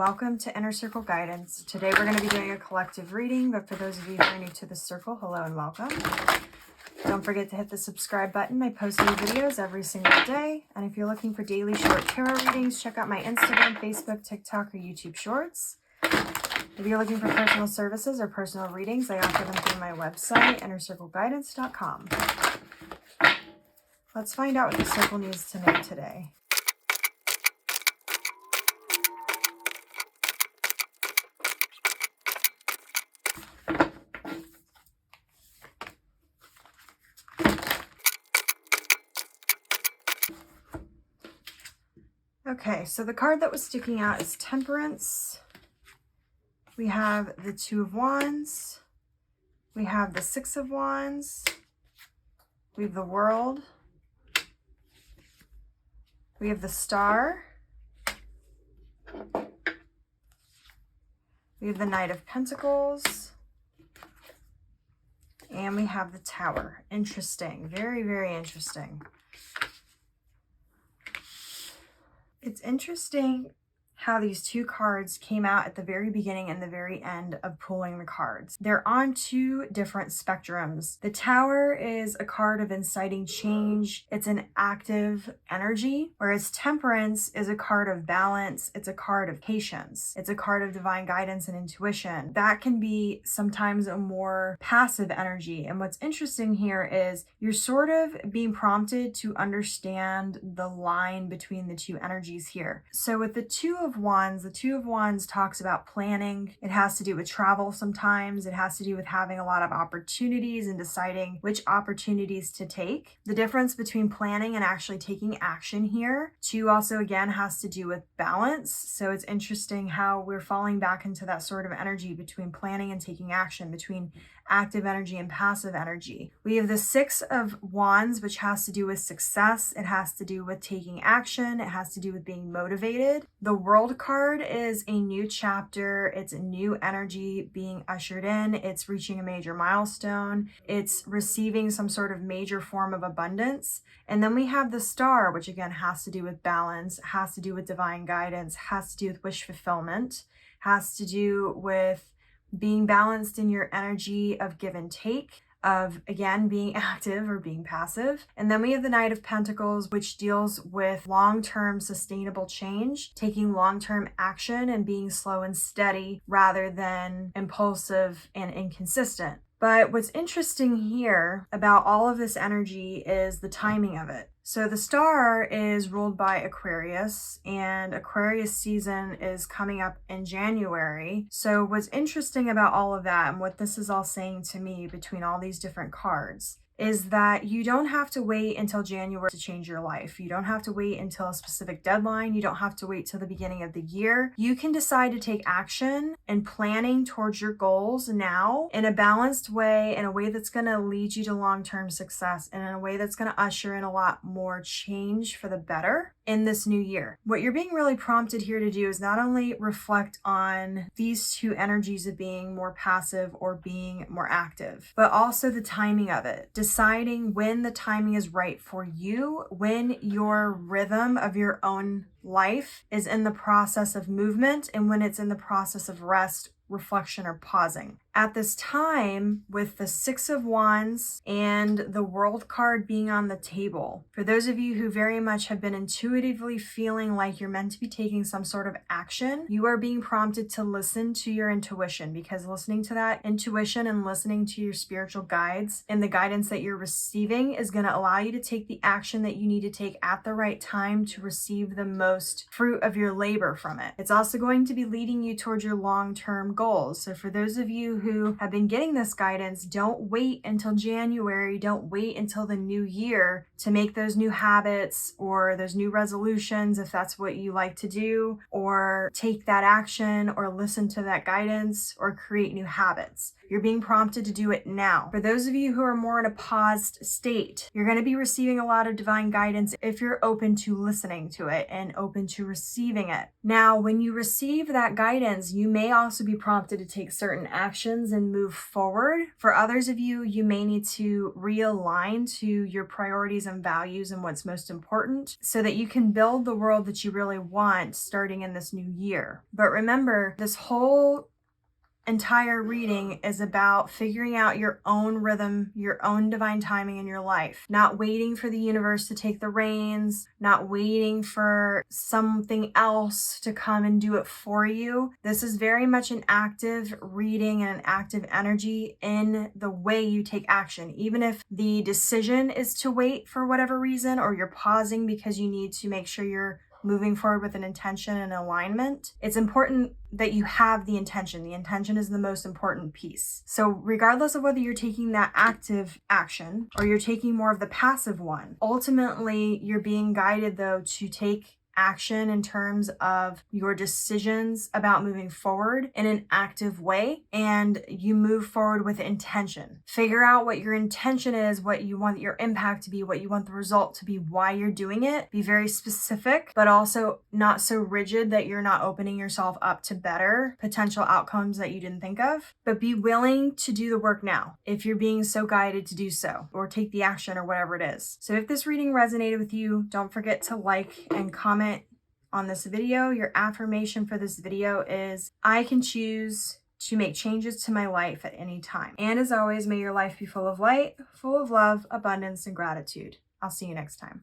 welcome to Inner Circle Guidance. Today we're going to be doing a collective reading, but for those of you who are new to the circle, hello and welcome. Don't forget to hit the subscribe button. I post new videos every single day. And if you're looking for daily short tarot readings, check out my Instagram, Facebook, TikTok, or YouTube Shorts. If you're looking for personal services or personal readings, I offer them through my website, innercircleguidance.com. Let's find out what the circle needs to know today. Okay, so the card that was sticking out is Temperance. We have the Two of Wands. We have the Six of Wands. We have the World. We have the Star. We have the Knight of Pentacles. And we have the Tower. Interesting. Very, very interesting. It's interesting how these two cards came out at the very beginning and the very end of pulling the cards. They're on two different spectrums. The Tower is a card of inciting change. It's an active energy, whereas Temperance is a card of balance. It's a card of patience. It's a card of divine guidance and intuition. That can be sometimes a more passive energy. And what's interesting here is you're sort of being prompted to understand the line between the two energies here. So with the Two of Wands, the Two of Wands talks about planning. It has to do with travel sometimes. It has to do with having a lot of opportunities and deciding which opportunities to take. The difference between planning and actually taking action here. Two also, again, has to do with balance. So it's interesting how we're falling back into that sort of energy between planning and taking action, between active energy and passive energy. We have the Six of Wands, which has to do with success. It has to do with taking action. It has to do with being motivated. The World card is a new chapter. It's a new energy being ushered in. It's reaching a major milestone. It's receiving some sort of major form of abundance. And then we have the Star, which again has to do with balance, has to do with divine guidance, has to do with wish fulfillment, has to do with being balanced in your energy of give and take, of, again, being active or being passive. And then we have the Knight of Pentacles, which deals with long-term sustainable change, taking long-term action and being slow and steady rather than impulsive and inconsistent. But what's interesting here about all of this energy is the timing of it. So the Star is ruled by Aquarius, and Aquarius season is coming up in January. So what's interesting about all of that and what this is all saying to me between all these different cards is that you don't have to wait until January to change your life. You don't have to wait until a specific deadline. You don't have to wait till the beginning of the year. You can decide to take action and planning towards your goals now in a balanced way, in a way that's going to lead you to long-term success, and in a way that's going to usher in a lot more change for the better in this new year. What you're being really prompted here to do is not only reflect on these two energies of being more passive or being more active, but also the timing of it. Deciding when the timing is right for you, when your rhythm of your own life is in the process of movement, and when it's in the process of rest, reflection, or pausing. At this time, with the Six of Wands and the World card being on the table, for those of you who very much have been intuitively feeling like you're meant to be taking some sort of action, you are being prompted to listen to your intuition, because listening to that intuition and listening to your spiritual guides and the guidance that you're receiving is going to allow you to take the action that you need to take at the right time to receive the most fruit of your labor from it. It's also going to be leading you towards your long-term goals. So for those of you who have been getting this guidance, don't wait until January, don't wait until the new year to make those new habits or those new resolutions, if that's what you like to do, or take that action or listen to that guidance or create new habits. You're being prompted to do it now. For those of you who are more in a paused state, you're going to be receiving a lot of divine guidance if you're open to listening to it and open to receiving it. Now, when you receive that guidance, you may also be prompted to take certain action intentions and move forward. For others of you, you may need to realign to your priorities and values and what's most important so that you can build the world that you really want starting in this new year. But remember, this whole entire reading is about figuring out your own rhythm, your own divine timing in your life, not waiting for the universe to take the reins, not waiting for something else to come and do it for you. This is very much an active reading and an active energy in the way you take action. Even if the decision is to wait for whatever reason, or you're pausing because you need to make sure you're moving forward with an intention and alignment, it's important that you have the intention. The intention is the most important piece. So regardless of whether you're taking that active action or you're taking more of the passive one, ultimately you're being guided though to take action in terms of your decisions about moving forward in an active way, and you move forward with intention. Figure out what your intention is, what you want your impact to be, what you want the result to be, why you're doing it. Be very specific, but also not so rigid that you're not opening yourself up to better potential outcomes that you didn't think of. But be willing to do the work now if you're being so guided to do so, or take the action or whatever it is. So if this reading resonated with you, don't forget to like and comment on this video. Your affirmation for this video is, I can choose to make changes to my life at any time. And as always, may your life be full of light, full of love, abundance, and gratitude. I'll see you next time.